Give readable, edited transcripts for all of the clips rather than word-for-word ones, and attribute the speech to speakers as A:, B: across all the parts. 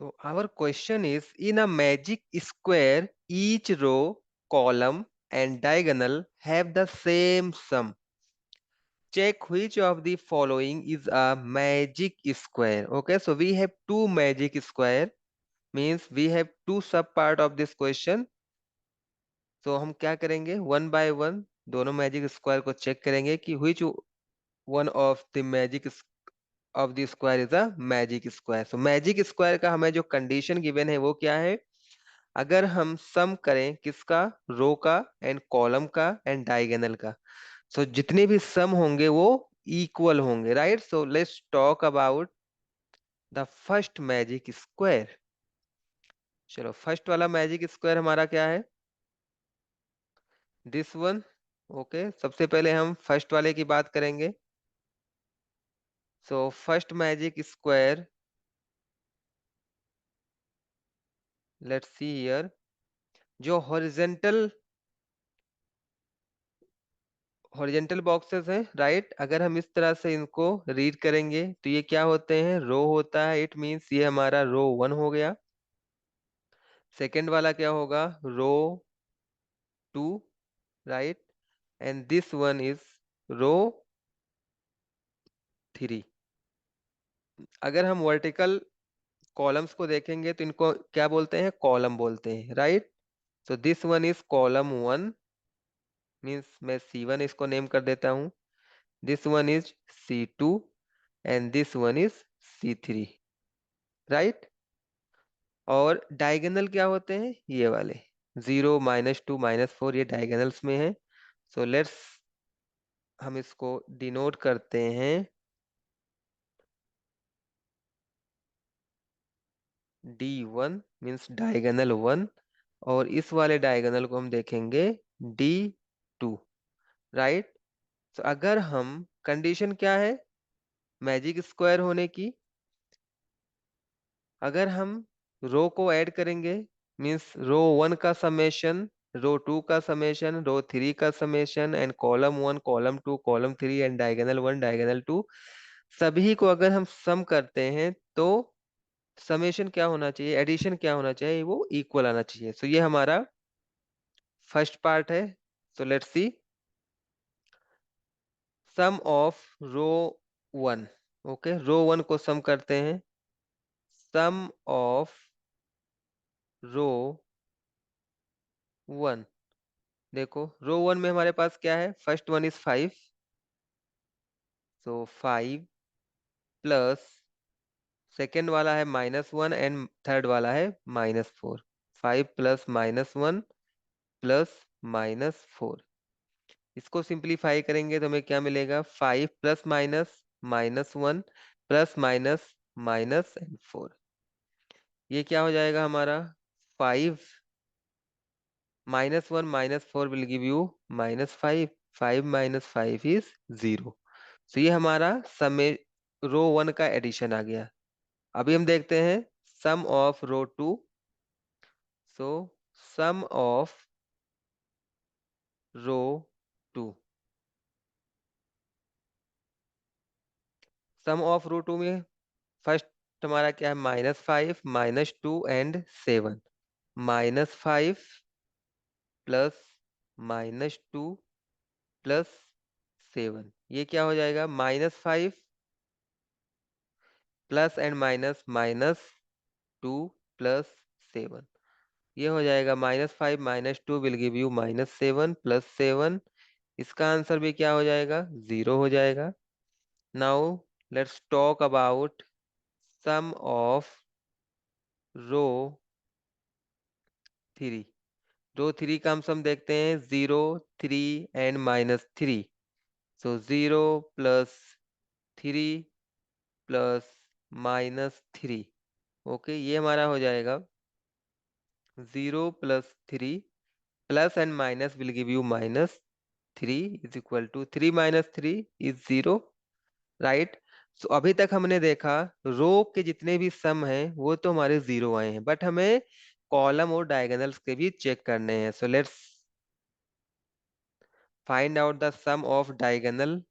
A: So our question is, in a magic square, each row, column, and diagonal have the same sum. Check which of the following is a magic square. Okay, so we have two magic square, means we have two sub part of this question. So हम क्या करेंगे, one by one दोनों magic square को check करेंगे कि which one of the magic of the square is a magic square. So magic square का हमें जो कंडीशन गिवन है वो क्या है, अगर हम सम करें किसका, रो का एंड कॉलम का एंड डायगोनल का, सो जितने भी सम होंगे वो इक्वल होंगे, right. So let's talk about the first magic square. चलो फर्स्ट वाला मैजिक स्क्वायर हमारा क्या है, दिस वन. ओके, सबसे पहले हम फर्स्ट वाले की बात करेंगे. So first magic square, let's see here, जो हॉरिजेंटल बॉक्सेस हैं, राइट. अगर हम इस तरह से इनको रीड करेंगे तो ये क्या होते हैं, रो होता है. इट मींस ये हमारा रो वन हो गया. सेकंड वाला क्या होगा, row two, right. And this one is row three. अगर हम वर्टिकल कॉलम्स को देखेंगे तो इनको क्या बोलते हैं, कॉलम बोलते हैं, right. So this one is column one, means मैं C1 इसको नेम कर देता हूँ. This one is C2 and this one is C3, right. और डायगोनल क्या होते हैं, ये वाले 0, -2, -4, ये डायगोनल्स में है. सो लेट्स हम इसको डिनोट करते हैं D1, मीन्स डायगोनल वन. और इस वाले डायगोनल को हम देखेंगे D2, राइट. तो अगर हम, कंडीशन क्या है मैजिक स्क्वायर होने की, अगर हम रो को ऐड करेंगे, मीन्स रो वन का समेशन, रो टू का समेशन, रो थ्री का summation and column one, column two, column three and diagonal one, diagonal two, सभी को अगर हम सम करते हैं तो समेशन क्या होना चाहिए, एडिशन क्या होना चाहिए, वो इक्वल आना चाहिए. सो ये हमारा फर्स्ट पार्ट है. So let's see sum of row one. Okay, row one को सम करते हैं. सम ऑफ रो वन, देखो रो वन में हमारे पास क्या है, first one is 5. So 5 plus second वाला है -1 एंड थर्ड वाला है -4. 5 प्लस -1 प्लस -4, इसको सिंप्लीफाई करेंगे तो हमें क्या मिलेगा, 5 plus minus -1 plus minus minus and 4. ये क्या हो जाएगा हमारा, 5 -1 -4 विल गिव यू -5. 5 - 5 इज 0. तो ये हमारा समय रो वन का एडिशन आ गया. अभी हम देखते हैं sum of row two. So sum of row two, sum of row two में फर्स्ट हमारा क्या है, -5 -2 एंड 7. -5 प्लस -2 प्लस 7, ये क्या हो जाएगा, -5 प्लस एंड माइनस -2 प्लस 7. ये हो जाएगा -5 -2 विल गिव यू -7 प्लस 7. इसका आंसर भी क्या हो जाएगा, 0 हो जाएगा. Now let's talk about sum of row three. Row three का हम सम देखते हैं, 0, 3 and -3. So 0 plus 3 plus -3. Okay, ये हमारा हो जाएगा 0 plus 3 plus and minus will give you -3 is equal to 3 - 3 is 0, right. So अभी तक हमने देखा रो के जितने भी सम हैं वो तो हमारे 0 आए हैं, बट हमें कॉलम और डायगोनल्स के भी चेक करने हैं. So let's find out the sum of diagonal.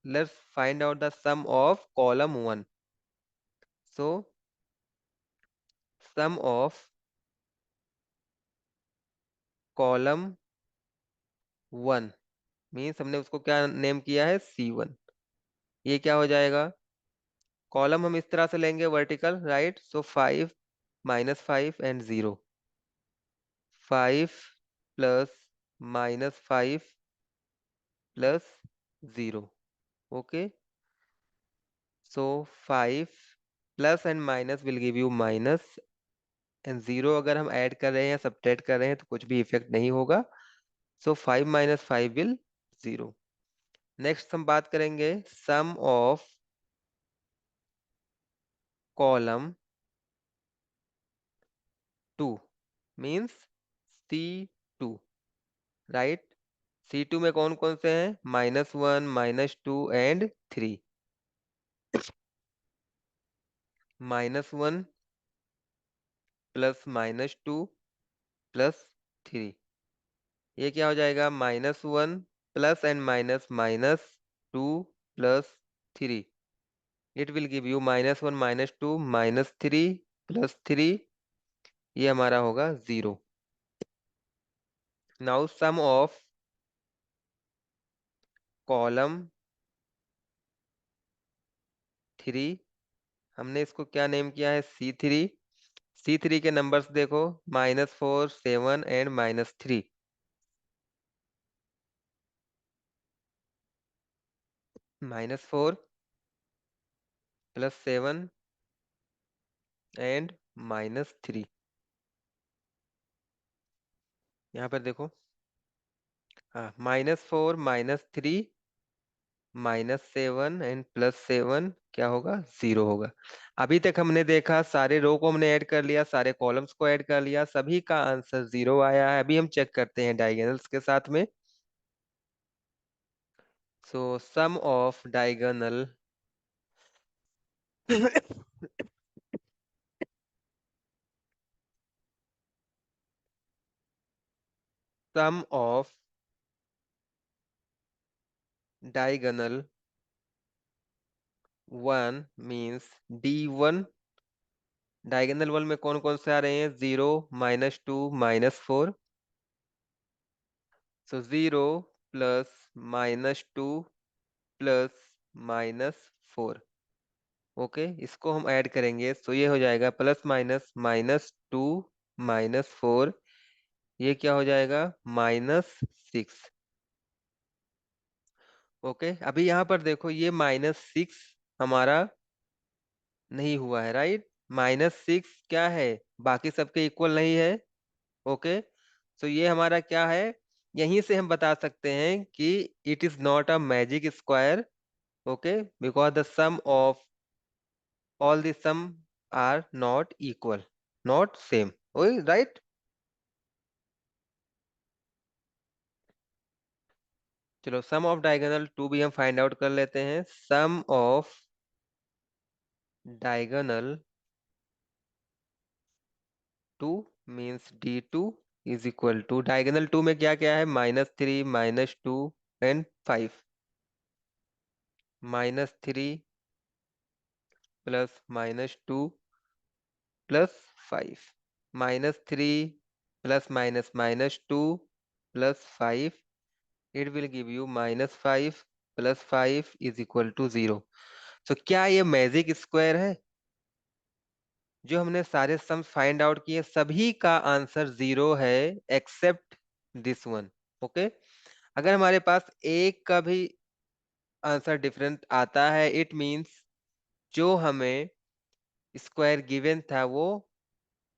A: Let's find out the sum of column one. So sum of column 1 means हमने उसको क्या नेम किया है, C1। ये क्या हो जाएगा, कॉलम हम इस तरह से लेंगे vertical, right. So 5 - 5 and 0, 5 + -5 + 0। Okay, so 5 plus and minus will give you minus, and 0 अगर हम ऐड कर रहे हैं या सब्ट्रैक्ट कर रहे हैं तो कुछ भी इफेक्ट नहीं होगा। सो 5 - 5 विल 0। नेक्स्ट हम बात करेंगे sum of column 2 means C2, right. C2 में कौन कौन से हैं, -1 -2 एंड 3। -1 + -2 + 3, ये क्या हो जाएगा, -1 plus and minus -2 + 3। It will give you -1 -2 -3 + 3, ये हमारा होगा 0। नाउ सम ऑफ कॉलम 3, हमने इसको क्या नेम किया है, C3। C3 के नंबर्स देखो, -4 7 एंड -3। -4 + 7 एंड -3। यहाँ पर देखो, हाँ, -4 -3 -7 एंड +7 क्या होगा, 0 होगा। अभी तक हमने देखा सारे रो को हमने ऐड कर लिया, सारे कॉलम्स को ऐड कर लिया, सभी का आंसर 0 आया है। अभी हम चेक करते हैं डायगोनल्स के साथ में। So sum of diagonal sum of diagonal 1 means D1। Diagonal 1 में कौन कौन से आ रहे हैं, 0 -2 -4। सो 0 + -2 + -4। ओके, इसको हम ऐड करेंगे तो ये हो जाएगा +- -2 - 4, ये क्या हो जाएगा, -6। ओके, अभी यहाँ पर देखो ये -6 हमारा नहीं हुआ है, राइट। -6 क्या है, बाकी सबके इक्वल नहीं है। ओके, तो ये हमारा क्या है, यहीं से हम बता सकते हैं कि it is not a magic square. Okay, because the sum of all the sum are not equal, not same, okay, right. चलो सम ऑफ डायगोनल 2 भी हम फाइंड आउट कर लेते हैं। Sum of diagonal 2 means D2 is equal to, diagonal 2 में क्या क्या है, -3 -2 and 5। -3 + -2 + 5, -3 + -2 + 5, it will give you -5 + 5 is equal to 0। तो क्या ये मैजिक स्क्वायर है, जो हमने सारे सम फाइंड आउट किए सभी का आंसर 0 है एक्सेप्ट दिस वन। ओके, अगर हमारे पास एक का भी आंसर डिफरेंट आता है, इट मींस जो हमें स्क्वायर गिवन था वो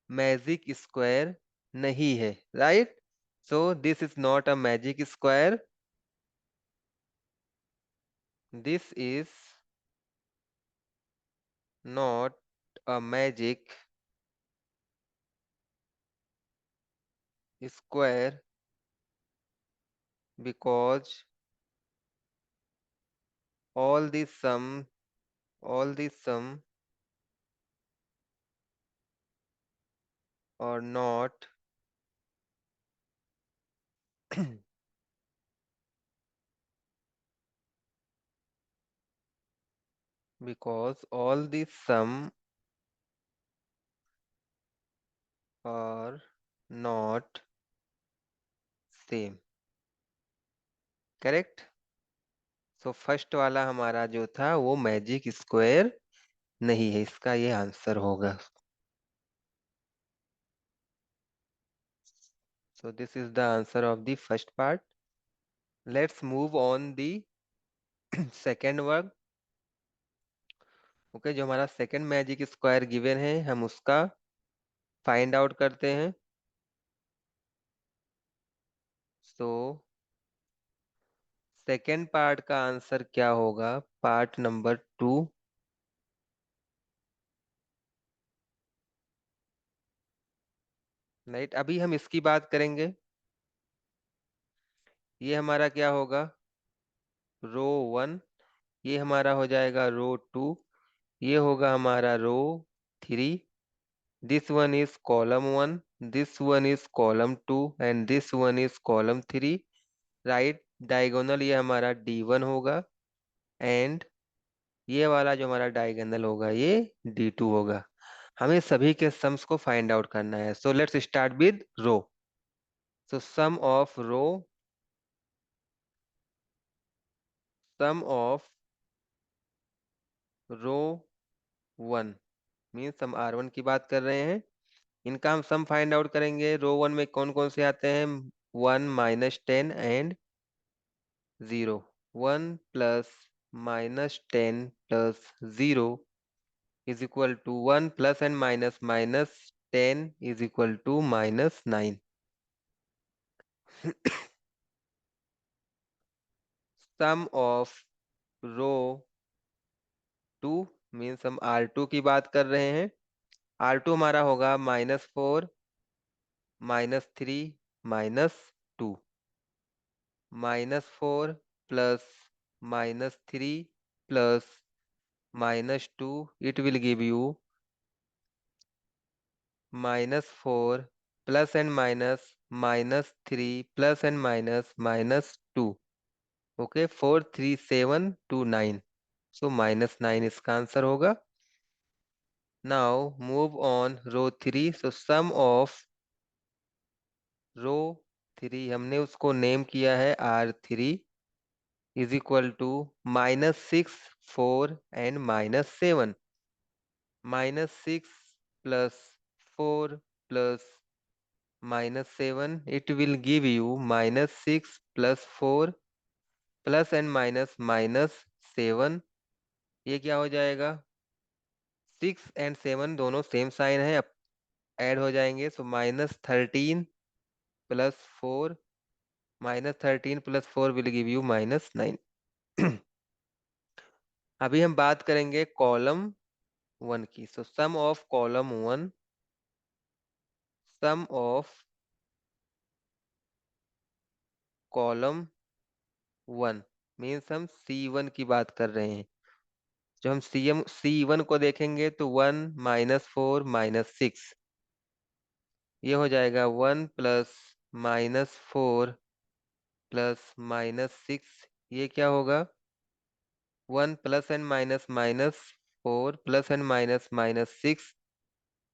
A: मैजिक स्क्वायर नहीं है, right. So this is not a magic square, this is not a magic square because all the sum all the sum are not because all the sum और not same. Correct. So first वाला हमारा जो था वो magic square नहीं है, इसका ये आंसर होगा। So this is the answer of the first part. Let's move on the second word. Okay, जो हमारा सेकेंड मैजिक स्क्वायर गिवन है हम उसका फाइंड आउट करते हैं। सो सेकेंड पार्ट का आंसर क्या होगा, पार्ट नंबर 2। राइट, अभी हम इसकी बात करेंगे। ये हमारा क्या होगा, रो 1। ये हमारा हो जाएगा रो 2। ये होगा हमारा रो 3। This one is column 1, this one is column 2 and this one is column 3। Right diagonal ये हमारा D1 होगा, एंड ये वाला जो हमारा डायगोनल होगा ये D2 होगा। हमें सभी के सम्स को फाइंड आउट करना है। So let's start with row. So sum of row 1 means हम R1 की बात कर रहे हैं। इनका हम सम फाइंड आउट करेंगे। रो 1 में कौन कौन से आते हैं, 1 -10 and 0। 1 plus -10 plus 0 is equal to 1 plus and minus minus 10 is equal to -9। Sum of row 2 means हम R2 की बात कर रहे हैं। R2 हमारा होगा -4 -3 -2। -4 plus -3 plus -2, it will give you -4 plus and minus -3 plus and minus -2। Okay, 4 3 7 2 9। So -9 इसका answer होगा। Now move on row 3। So sum of row 3 हमने उसको नेम किया है R3 is equal to -6 4 and -7। -6 plus 4 plus -7, it will give you -6 plus 4 plus and minus -7। ये क्या हो जाएगा, 6 एंड 7 दोनों सेम साइन है, अब ऐड हो जाएंगे। So -13 plus 4, -13 plus 4 will give you -9। अभी हम बात करेंगे कॉलम 1 की। So sum of column 1, sum of column 1 means हम C1 की बात कर रहे हैं। जो हम C1 को देखेंगे तो 1 -4 -6, ये हो जाएगा 1 प्लस -4 प्लस -6। ये क्या होगा, 1 प्लस एंड -4 प्लस एंड -6।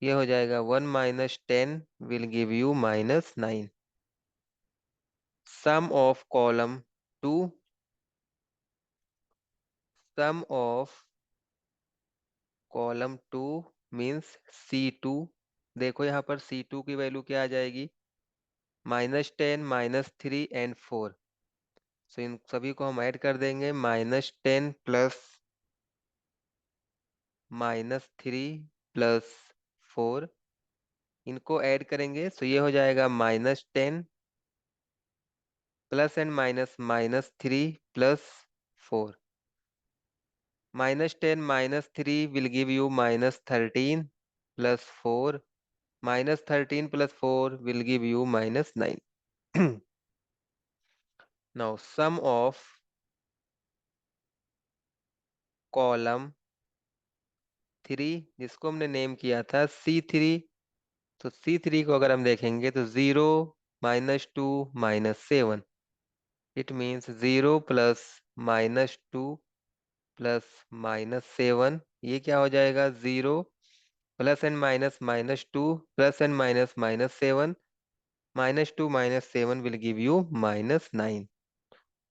A: ये हो जाएगा 1 -10 will give you -9। Sum of column 2, sum of column 2 means C2। देखो यहाँ पर C2 की वैल्यू क्या आ जाएगी, -10 -3 एंड 4। सो इन सभी को हम ऐड कर देंगे, -10 प्लस -3 प्लस 4। इनको ऐड करेंगे सो ये हो जाएगा -10 plus and minus 3 plus 4। -10 -3 will give you -13 plus 4। -13 plus 4 will give you -9। Now sum of column 3 जिसको हमने नेम किया था C3। तो C3 को अगर हम देखेंगे तो 0 -2 -7, इट मीन्स 0 प्लस -2 प्लस -7। ये क्या हो जाएगा, 0 plus and minus -2 plus and minus -7 -2 -7 will give you -9।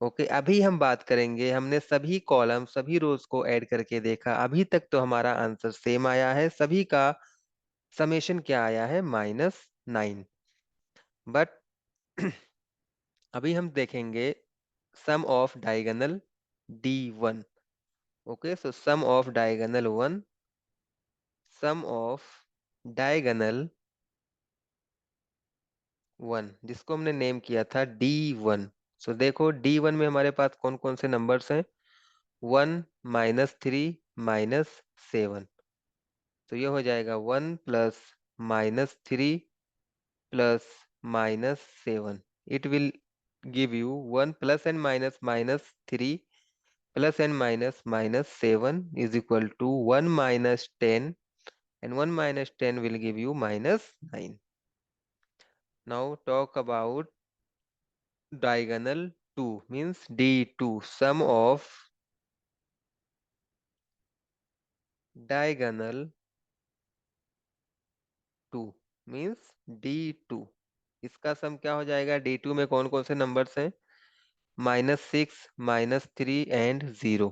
A: Okay, अभी हम बात करेंगे, हमने सभी कॉलम सभी रोज को ऐड करके देखा, अभी तक तो हमारा आंसर सेम आया है, सभी का समेशन क्या आया है, -9। बट अभी हम देखेंगे sum of diagonal D1। Okay, so sum of diagonal 1, sum of diagonal 1 जिसको हमने नेम किया था D1। सो देखो D1 में हमारे पास कौन कौन से नंबर्स हैं, 1 -3 -7। तो ये हो जाएगा 1 plus -3 plus -7। It will give you 1 plus and -3 plus and -7 is equal to 1 -10, and 1 -10 will give you -9। Now talk about diagonal 2 means D2. Sum of diagonal 2 means D2। इसका सम क्या हो जाएगा, D2 में कौन कौन से नंबर्स हैं, -6 -3 and 0।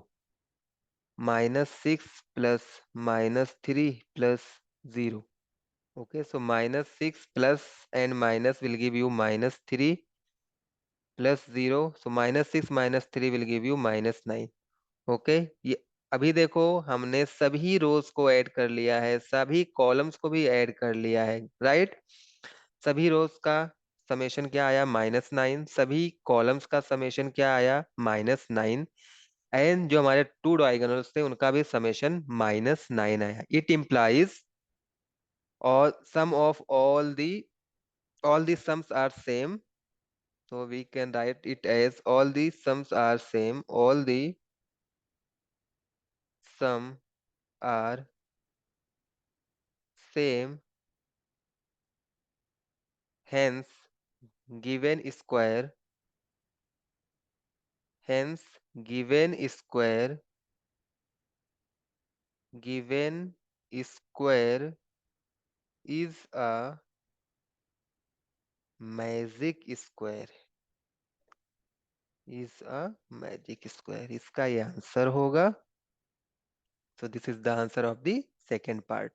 A: -6 plus -3 plus 0। Okay, so -6 plus and minus will give you -3 plus 0, so -6 -3 will give you -9। Okay, ये अभी देखो हमने सभी रोज को ऐड कर लिया है, सभी कॉलम्स को भी ऐड कर लिया है, राइट। सभी रोज का समेशन क्या आया, -9, सभी कॉलम्स का समेशन क्या आया, -9, एंड जो हमारे टू डायगोनल्स थे उनका भी समेशन -9 आया। इट इम्प्लाइज और सम of all the sums are same, so we can write it as all the sums are same, all the sum are same, hence given square, hence given square is a magic square, is a magic square। इसका ये answer होगा। So this is the answer of the second part।